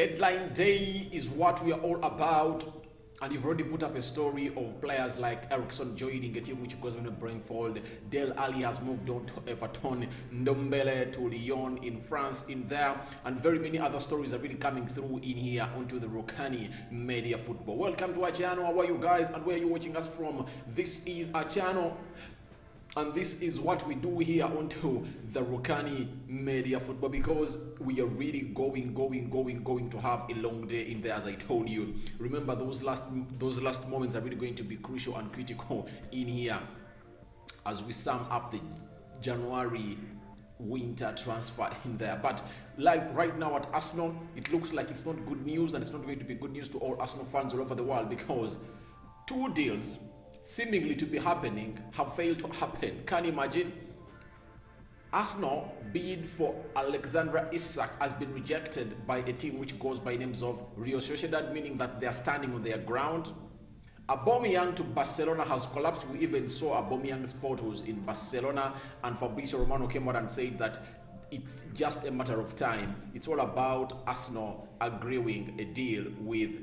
Deadline day is what we are all about. And you've already put up a story of players like Ericsson joining a team which goes on to Brentford. Del Ali has moved on to Everton. Ndombele to Lyon in France in there. And very many other stories are really coming through in here onto the Rokani Media Football. Welcome to our channel. How are you guys? And where are you watching us from? This is our channel. And this is what we do here onto the Rokani Media Football, because we are really going to have a long day in there, as I told you. Remember, those last moments are really going to be crucial and critical in here as we sum up the January winter transfer in there. But like right now at Arsenal, it looks like it's not good news, and it's not going to be good news to all Arsenal fans all over the world, because two deals seemingly to be happening have failed to happen. Can you imagine? Arsenal bid for Alexander Isak has been rejected by a team which goes by names of Real Sociedad, meaning that they are standing on their ground. Aubameyang to Barcelona has collapsed. We even saw Aubameyang's photos in Barcelona, and Fabrizio Romano came out and said that it's just a matter of time. It's all about Arsenal agreeing a deal with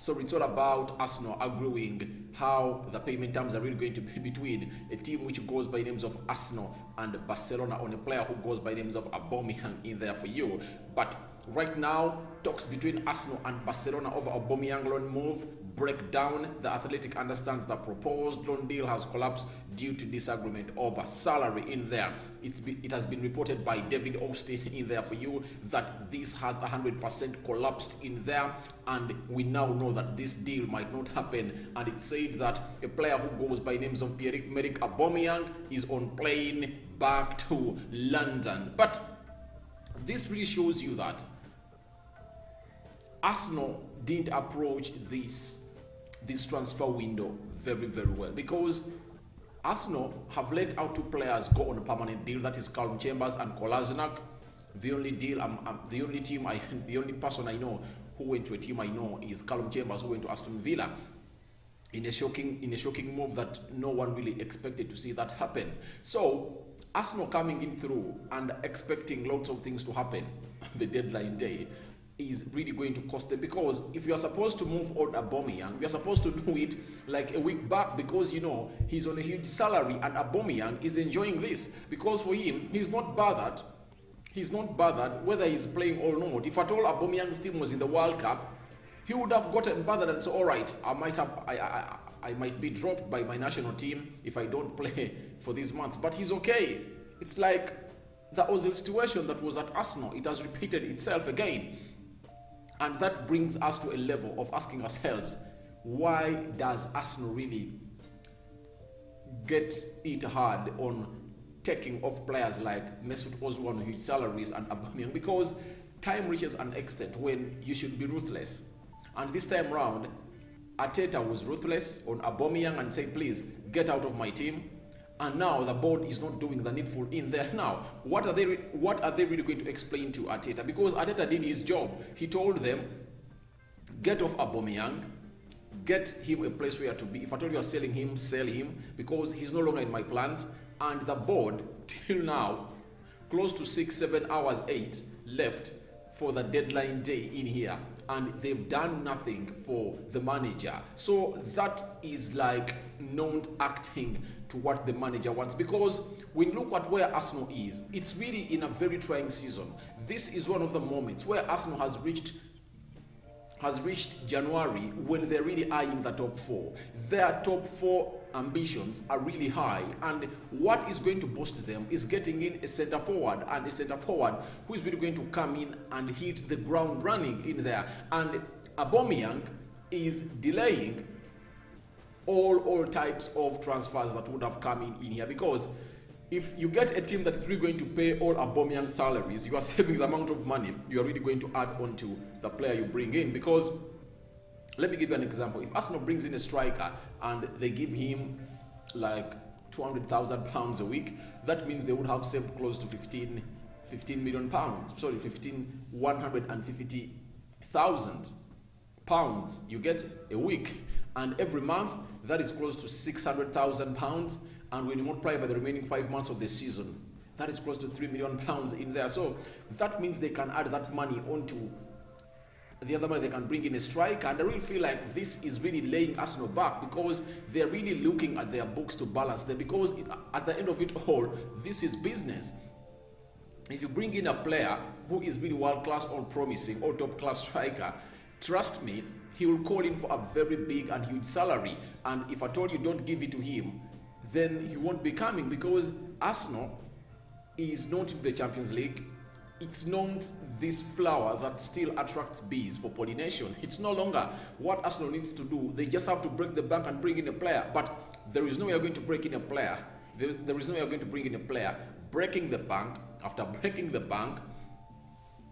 it's all about Arsenal agreeing how the payment terms are really going to be between a team which goes by names of Arsenal and Barcelona on a player who goes by names of Aubameyang in there for you. But right now, talks between Arsenal and Barcelona over Aubameyang loan move break down. The Athletic understands the proposed loan deal has collapsed due to disagreement over salary in there. It has been reported by David Austin in there for you that this has 100% collapsed in there, and we now know that this deal might not happen. And it said that a player who goes by names of Pierre-Emerick Aubameyang is on plane back to London. But this really shows you that Arsenal didn't approach this transfer window very well, because Arsenal have let out two players go on a permanent deal. That is Callum Chambers and Kolasinac. The only person I know who went to a team I know is Callum Chambers, who went to Aston Villa in a shocking move that no one really expected to see that happen. So Arsenal coming in through and expecting lots of things to happen the deadline day is really going to cost them, because if you are supposed to move on Aubameyang, you are supposed to do it like a week back, because you know he's on a huge salary and Aubameyang is enjoying this, because for him he's not bothered whether he's playing or not. If at all Aubameyang's team was in the World Cup, he would have gotten bothered and said, all right, I might be dropped by my national team if I don't play for these months, but he's okay. It's like the Ozil situation that was at Arsenal. It has repeated itself again. And that brings us to a level of asking ourselves, why does Arsenal really get it hard on taking off players like Mesut Ozil on huge salaries and Aubameyang? Because time reaches an extent when you should be ruthless. And this time round, Arteta was ruthless on Aubameyang and said, please get out of my team. And now the board is not doing the needful in there. Now, what are they really going to explain to Arteta? Because Arteta did his job. He told them, get off Aubameyang, get him a place where to be. If I told you are selling him, sell him, because he's no longer in my plans. And the board, till now, close to 6, 7 hours, 8 left for the deadline day in here, and they've done nothing for the manager. So that is like not acting to what the manager wants, because when you look at where Arsenal is, it's really in a very trying season. This is one of the moments where Arsenal has reached January when they're really eyeing the top 4. Their top 4 ambitions are really high, and what is going to boost them is getting in a centre forward, and a centre forward who is really going to come in and hit the ground running in there. And Aubameyang is delaying all types of transfers that would have come in here, because if you get a team that's really going to pay all Aubameyang salaries, you are saving the amount of money you are really going to add on to the player you bring in. Because let me give you an example. If Arsenal brings in a striker and they give him like £200,000 a week, that means they would have saved close to 15 million pounds. Sorry, 150,000 pounds you get a week, and every month that is close to 600,000 pounds. And when you multiply by the remaining 5 months of the season, that is close to £3 million in there. So that means they can add that money onto the other money they can bring in a striker, and I really feel like this is really laying Arsenal back because they're really looking at their books to balance them, because at the end of it all, this is business. If you bring in a player who is really world-class or promising or top-class striker, trust me, he will call in for a very big and huge salary, and if at all you don't give it to him, then he won't be coming, because Arsenal is not in the Champions League. It's not this flower that still attracts bees for pollination. It's no longer what Arsenal needs to do. They just have to break the bank and bring in a player. But there is no way you're going to break in a player. There is no way you're going to bring in a player. Breaking the bank, after breaking the bank,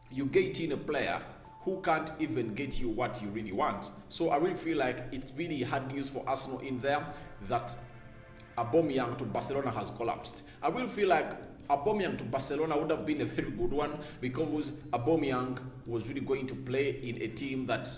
you get in a player who can't even get you what you really want. So I really feel like it's really hard news for Arsenal in there that Aubameyang to Barcelona has collapsed. I will feel like Aubameyang to Barcelona would have been a very good one, because Aubameyang was really going to play in a team that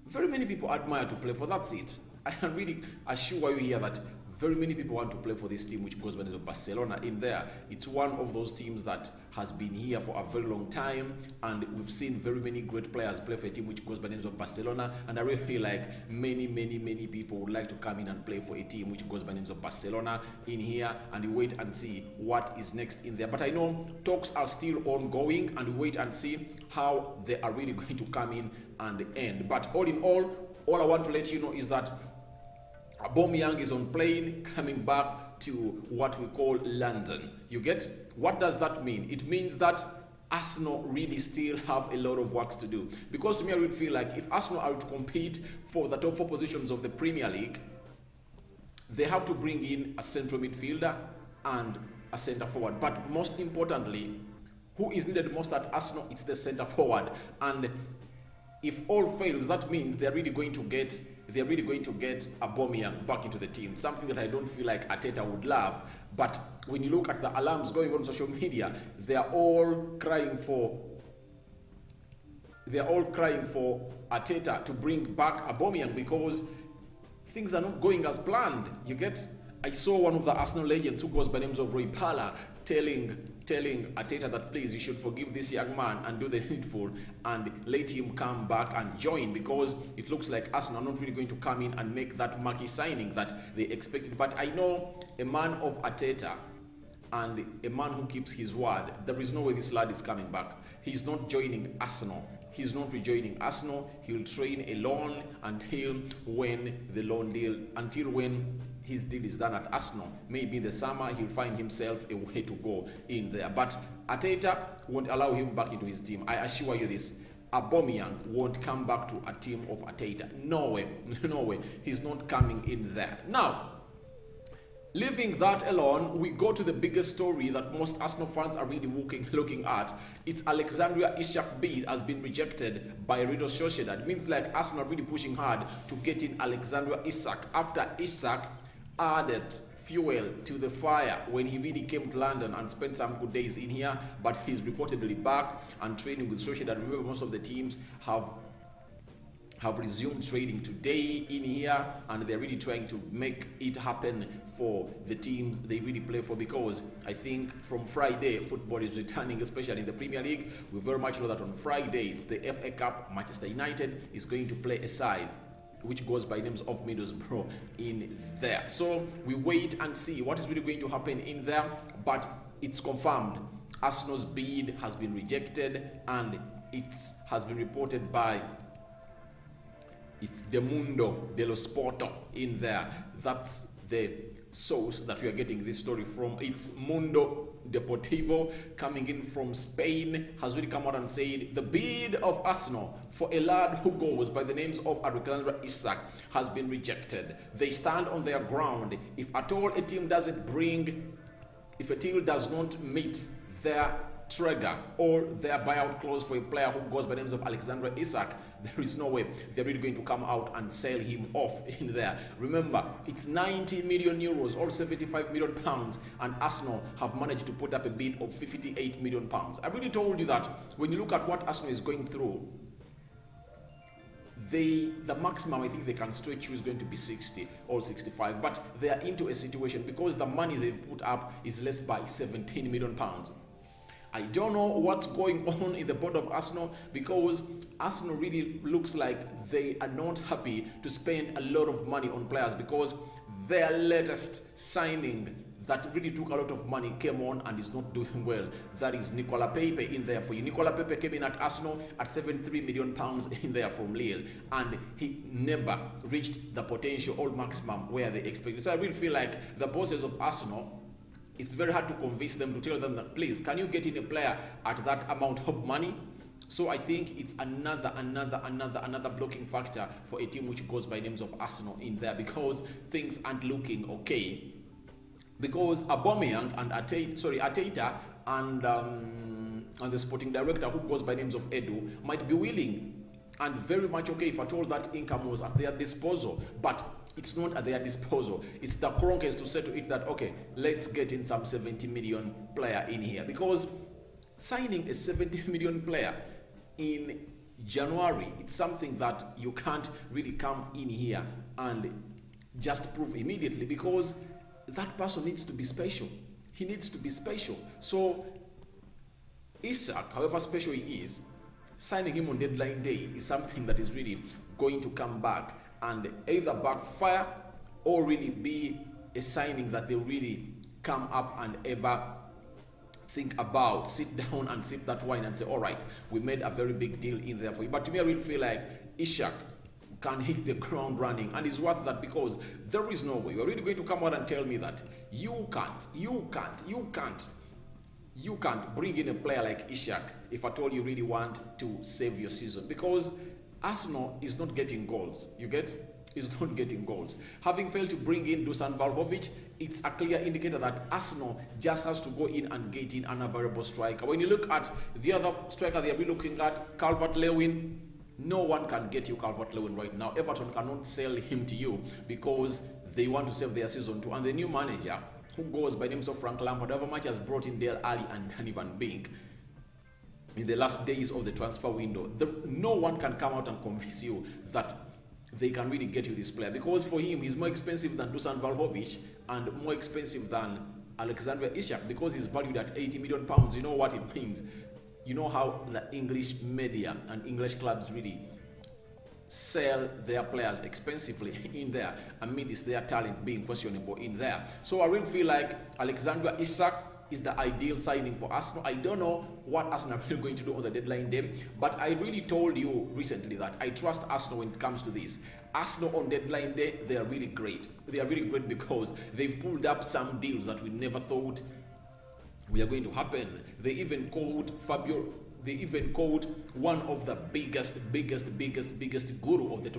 very many people admire to play for. That's it. I can really assure you here that very many people want to play for this team, which goes by the name of Barcelona in there. It's one of those teams that has been here for a very long time, and we've seen very many great players play for a team which goes by the name of Barcelona, and I really feel like many people would like to come in and play for a team which goes by the name of Barcelona in here, and we wait and see what is next in there. But I know talks are still ongoing, and we wait and see how they are really going to come in and end. But all in all I want to let you know is that Aubameyang is on plane coming back to what we call London. You get? What does that mean? It means that Arsenal really still have a lot of work to do. Because to me, I would feel like if Arsenal are to compete for the top 4 positions of the Premier League, they have to bring in a central midfielder and a centre forward. But most importantly, who is needed most at Arsenal? It's the centre forward. And if all fails, that means they're really going to get Aubameyang back into the team. Something that I don't feel like Arteta would love. But when you look at the alarms going on social media, they are all crying for Arteta to bring back Aubameyang, because things are not going as planned. You get? I saw one of the Arsenal legends who goes by the names of Roy Pala telling Arteta that please, you should forgive this young man and do the needful and let him come back and join, because it looks like Arsenal are not really going to come in and make that marquee signing that they expected. But I know a man of Arteta and a man who keeps his word, there is no way this lad is coming back. He's not joining Arsenal. He's not rejoining Arsenal. He'll train alone until when his deal is done at Arsenal. Maybe in the summer he'll find himself a way to go in there. But Arteta won't allow him back into his team. I assure you this. Aubameyang won't come back to a team of Arteta. No way. No way. He's not coming in there. Now, leaving that alone, we go to the biggest story that most Arsenal fans are really looking at. It's Alexandria Isak bid has been rejected by Real Sociedad. It means like Arsenal are really pushing hard to get in Alexandria Isak after Isak added fuel to the fire when he really came to London and spent some good days in here, but he's reportedly back and training with Sociedad. Remember, most of the teams have resumed trading today in here, and they're really trying to make it happen for the teams they really play for, because I think from Friday football is returning, especially in the Premier League. We very much know that on Friday it's the FA Cup. Manchester United is going to play a side which goes by names of Middlesbrough in there. So we wait and see what is really going to happen in there, but it's confirmed Arsenal's bid has been rejected, and it has been reported by The Mundo dello Sporto in there. That's the source that we are getting this story from. It's Mundo Deportivo, coming in from Spain, has really come out and said the bid of Arsenal for a lad who goes by the names of Alexandria Isak has been rejected. They stand on their ground. If at all a team does not meet their trigger or their buyout clause for a player who goes by the names of Alexandria Isak, there is no way they're really going to come out and sell him off in there. Remember, it's 90 million euros or 75 million pounds, and Arsenal have managed to put up a bid of 58 million pounds. I really told you that when you look at what Arsenal is going through, the maximum I think they can stretch you is going to be 60 or 65, but they are into a situation because the money they've put up is less by 17 million pounds. I don't know what's going on in the board of Arsenal, because Arsenal really looks like they are not happy to spend a lot of money on players, because their latest signing that really took a lot of money came on and is not doing well. That is Nicola Pepe in there for you. Nicola Pepe came in at Arsenal at 73 million pounds in there from Lille, and he never reached the potential or maximum where they expected. So I really feel like the bosses of Arsenal, it's very hard to convince them, to tell them that, please, can you get in a player at that amount of money? So I think it's another blocking factor for a team which goes by names of Arsenal in there, because things aren't looking okay. Because Aubameyang and Arteta and the sporting director, who goes by names of Edu, might be willing and very much okay if at all that income was at their disposal, but it's not at their disposal. It's the Kroenkes to say to it that, okay, let's get in some 70 million player in here, because signing a 70 million player in January, it's something that you can't really come in here and just prove immediately, because that person needs to be special. He needs to be special. So Isak, however special he is, signing him on deadline day is something that is really going to come back and either backfire or really be a signing that they really come up and ever think about, sit down and sip that wine and say, all right, we made a very big deal in there for you. But to me, I really feel like Isak can hit the ground running and is worth that, because there is no way you're really going to come out and tell me that you can't bring in a player like Isak if at all you really want to save your season, because Arsenal is not getting goals. You get? Is not getting goals. Having failed to bring in Dusan Vlahovic, it's a clear indicator that Arsenal just has to go in and get in an available striker. When you look at the other striker they are really looking at, Calvert-Lewin, no one can get you Calvert-Lewin right now. Everton cannot sell him to you because they want to save their season too. And the new manager, who goes by names of Frank Lampard, however much has brought in Dele Alli and Danny Van Beek in the last days of the transfer window, no one can come out and convince you that they can really get you this player, because for him, he's more expensive than Dusan Vlahovic and more expensive than Alexander Isak, because he's valued at 80 million pounds. You know what it means. You know how the English media and English clubs really sell their players expensively in there amidst their talent being questionable in there. So I really feel like Alexander Isak is the ideal signing for Arsenal. I don't know what Arsenal are really going to do on the deadline day, but I really told you recently that I trust Arsenal when it comes to this. Arsenal on deadline day, they are really great. They are really great because they've pulled up some deals that we never thought were going to happen. They even called one of the biggest guru of the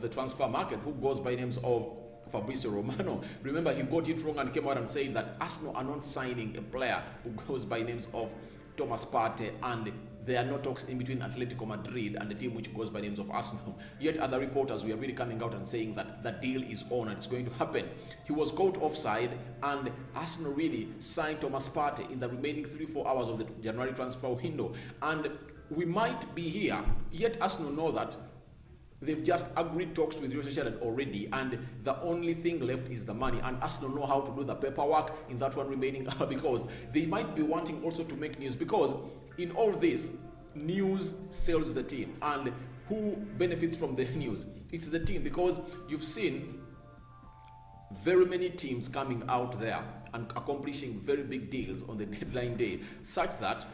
transfer market, who goes by names of Fabrizio Romano. Remember, he got it wrong and came out and said that Arsenal are not signing a player who goes by names of Thomas Partey, and there are no talks in between Atletico Madrid and the team which goes by names of Arsenal. Yet other reporters were really coming out and saying that the deal is on and it's going to happen. He was caught offside, and Arsenal really signed Thomas Partey in the remaining 3-4 hours of the January transfer window. And we might be here, yet Arsenal know that they've just agreed talks with Real Sociedad already, and the only thing left is the money. And Arsenal know how to do the paperwork in that one remaining hour, because they might be wanting also to make news, because in all this, news sells the team. And who benefits from the news? It's the team, because you've seen very many teams coming out there and accomplishing very big deals on the deadline day, such that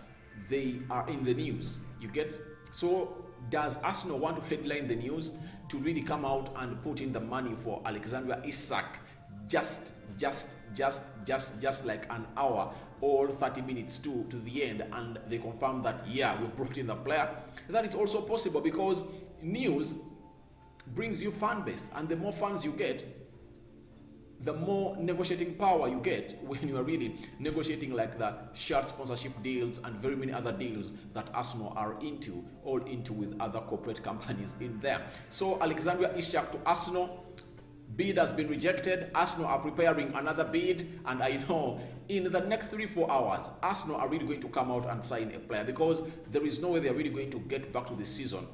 they are in the news. You get? So does Arsenal want to headline the news to really come out and put in the money for Alexander Isak just like an hour or 30 minutes to the end, and they confirm that, yeah, we brought in the player? That is also possible, because news brings you fan base, and the more fans you get, the more negotiating power you get when you are really negotiating like the shirt sponsorship deals and very many other deals that Arsenal are into with other corporate companies in there. So Alexander Isak to Arsenal, bid has been rejected. Arsenal are preparing another bid, and I know in the next 3-4 hours, Arsenal are really going to come out and sign a player, because there is no way they are really going to get back to the season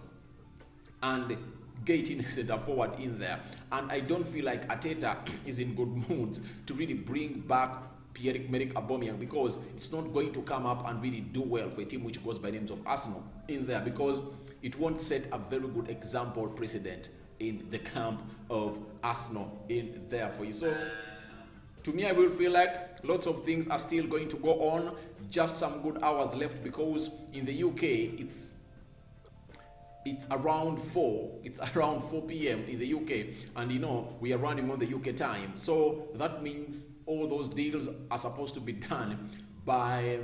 and get in a centre forward in there. And I don't feel like Arteta is in good mood to really bring back Pierre-Emerick Aubameyang, because it's not going to come up and really do well for a team which goes by names of Arsenal in there, because it won't set a very good example precedent in the camp of Arsenal in there for you. So to me, I will feel like lots of things are still going to go on, just some good hours left, because in the UK it's around 4 p.m. in the UK, and you know we are running on the UK time, so that means all those deals are supposed to be done by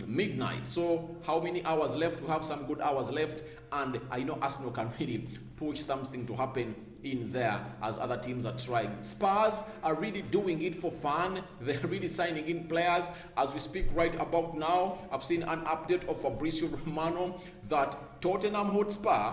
midnight. So how many hours left? We have some good hours left, and I know Arsenal can really push something to happen in there as other teams are trying. Spurs are really doing it for fun. They're really signing in players as we speak right about now. I've seen an update of Fabrizio Romano that Tottenham Hotspur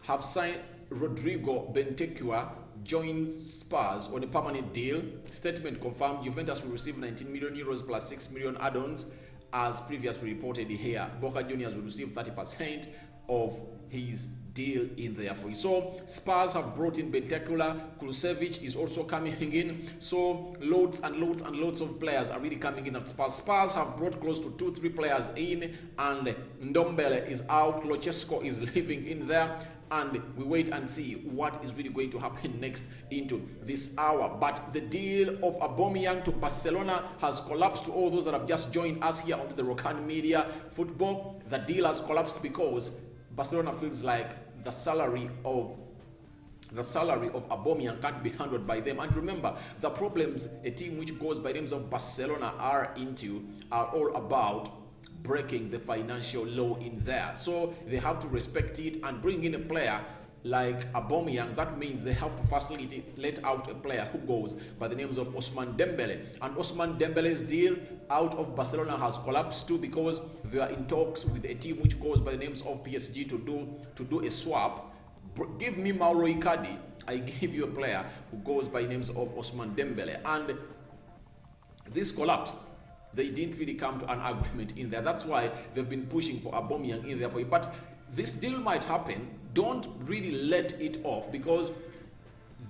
have signed Rodrigo Bentancur, joins Spurs on a permanent deal. Statement confirmed Juventus will receive 19 million euros plus 6 million add-ons, as previously reported here. Boca Juniors will receive 30% of his deal in there for you. So Spurs have brought in Bentancur. Kulusevich is also coming in. So loads and loads of players are really coming in at Spurs. Spurs have brought close to 2-3 players in, and Ndombele is out. Lochesko is living in there, and we wait and see what is really going to happen next into this hour. But the deal of Aubameyang to Barcelona has collapsed. To all those that have just joined us here onto the Rokani Media Football, the deal has collapsed because Barcelona feels like the salary of Aubameyang can't be handled by them. And remember, the problems a team which goes by names of Barcelona are into are all about breaking the financial law in there. So they have to respect it and bring in a player like Aubameyang. That means they have to first let out a player who goes by the names of Ousmane Dembele. And Ousmane Dembele's deal out of Barcelona has collapsed too, because they are in talks with a team which goes by the names of PSG to do a swap. Give me Mauro Icardi, I give you a player who goes by names of Ousmane Dembele. And this collapsed. They didn't really come to an agreement in there. That's why they've been pushing for Aubameyang in there for you. But this deal might happen. Don't really let it off, because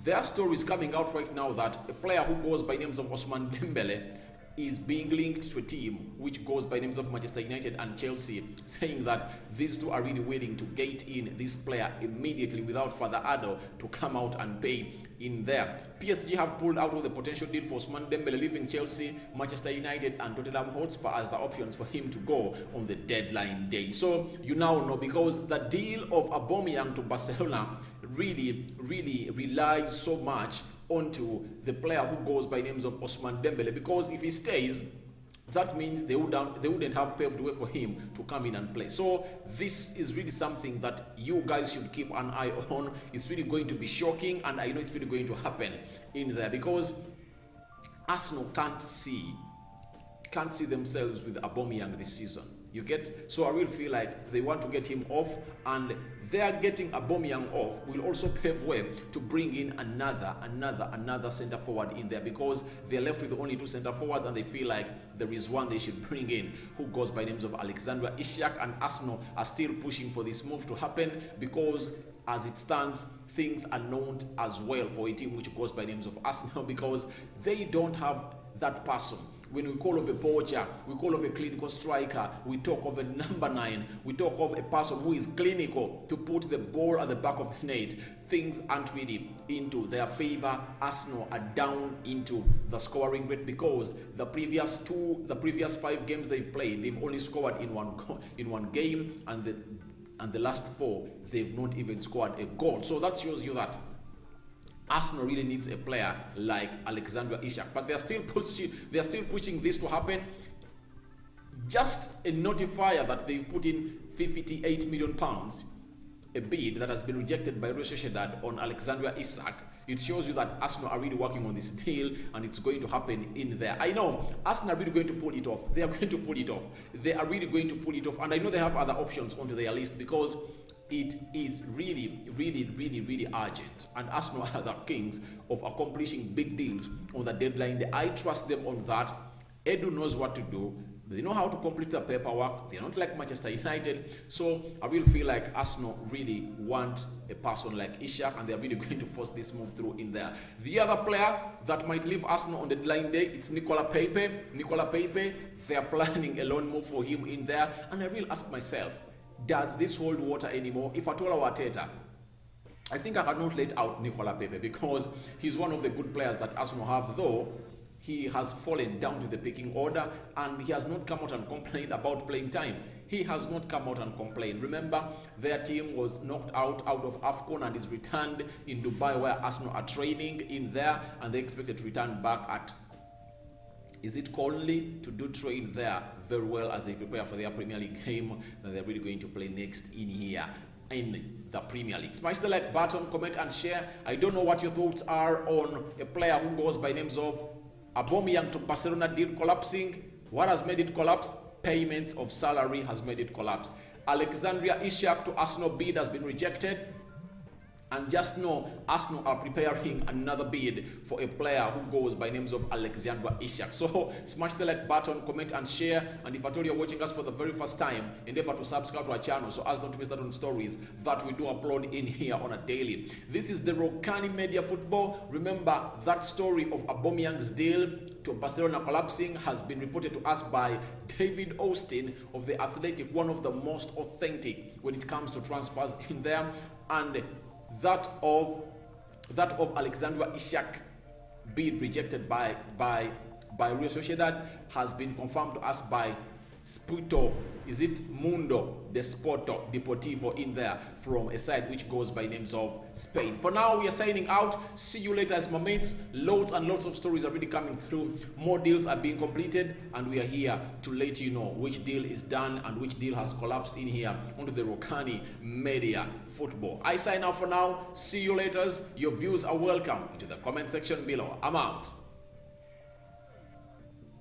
their story is coming out right now that a player who goes by names of Ousmane Dembele is being linked to a team which goes by names of Manchester United and Chelsea, saying that these two are really willing to get in this player immediately without further ado to come out and pay in there. PSG have pulled out of the potential deal for Ousmane Dembele, leaving Chelsea, Manchester United and Tottenham Hotspur as the options for him to go on the deadline day. So you now know, because the deal of Aubameyang to Barcelona really relies so much onto the player who goes by names of Ousmane Dembele, because if he stays, that means they wouldn't have paved way for him to come in and play. So this is really something that you guys should keep an eye on. It's really going to be shocking, and I know it's really going to happen in there, because Arsenal can't see themselves with Aubameyang this season. You get? So I will feel like they want to get him off, and their getting Aubameyang off will also pave way to bring in another center forward in there, because they're left with only 2 center forwards, and they feel like there is one they should bring in who goes by names of Alexander Isak. And Arsenal are still pushing for this move to happen, because as it stands, things are not as well for a team which goes by names of Arsenal, because they don't have that person. When we call of a poacher, we call of a clinical striker, we talk of a number 9, we talk of a person who is clinical to put the ball at the back of the net. Things aren't really into their favor. Arsenal are down into the scoring rate, because the previous 5 games they've played, they've only scored in one game, and the last 4 they've not even scored a goal. So that shows you that Arsenal really needs a player like Alexander Isak, but they're still pushing this to happen. Just a notifier that they've put in £58 million, a bid that has been rejected by Real Sociedad on Alexander Isak. It shows you that Arsenal are really working on this deal, and it's going to happen in there. I know Arsenal are really going to pull it off. They are going to pull it off. They are really going to pull it off, and I know they have other options onto their list, because it is really urgent, and Arsenal are the kings of accomplishing big deals on the deadline day. I trust them on that. Edu knows what to do. They know how to complete the paperwork. They're not like Manchester United. So I really feel like Arsenal really want a person like Isak, and they're really going to force this move through in there. The other player that might leave Arsenal on the deadline day, it's Nicola Pepe. Nicola Pepe, they're planning a loan move for him in there. And I will ask myself, does this hold water anymore? If Atola Wateta, I think I cannot let out Nicola Pepe because he's one of the good players that Arsenal have, though he has fallen down to the picking order and he has not come out and complained about playing time. He has not come out and complained. Remember, their team was knocked out of AFCON and is returned in Dubai, where Arsenal are training in there, and they expected to return back at, is it Conley, to do trade there very well as they prepare for their Premier League game that they're really going to play next in here in the Premier League. Smash the like button, comment and share. I don't know what your thoughts are on a player who goes by names of Aubameyang to Barcelona deal collapsing. What has made it collapse? Payments of salary has made it collapse. Alexandria Isak to Arsenal bid has been rejected. And just know, Arsenal are preparing another bid for a player who goes by names of Alexandra Isak. So smash the like button, comment and share. And if at all you're watching us for the very first time, endeavor to subscribe to our channel so as not to miss out on stories that we do upload in here on a daily. This is the Rokani Media Football. Remember, that story of Aubameyang's deal to Barcelona collapsing has been reported to us by David Austin of The Athletic, one of the most authentic when it comes to transfers in there. And that of Alexandra Isak being rejected by Real Sociedad has been confirmed to us by Sputo, is it Mundo Deportivo in there, from a side which goes by names of Spain. For now, we are signing out. See you later, as my mates. Loads and lots of stories are really coming through. More deals are being completed, and we are here to let you know which deal is done and which deal has collapsed in here onto the Rokani Media Football. I sign out for now. See you later. Your views are welcome into the comment section below. I'm out.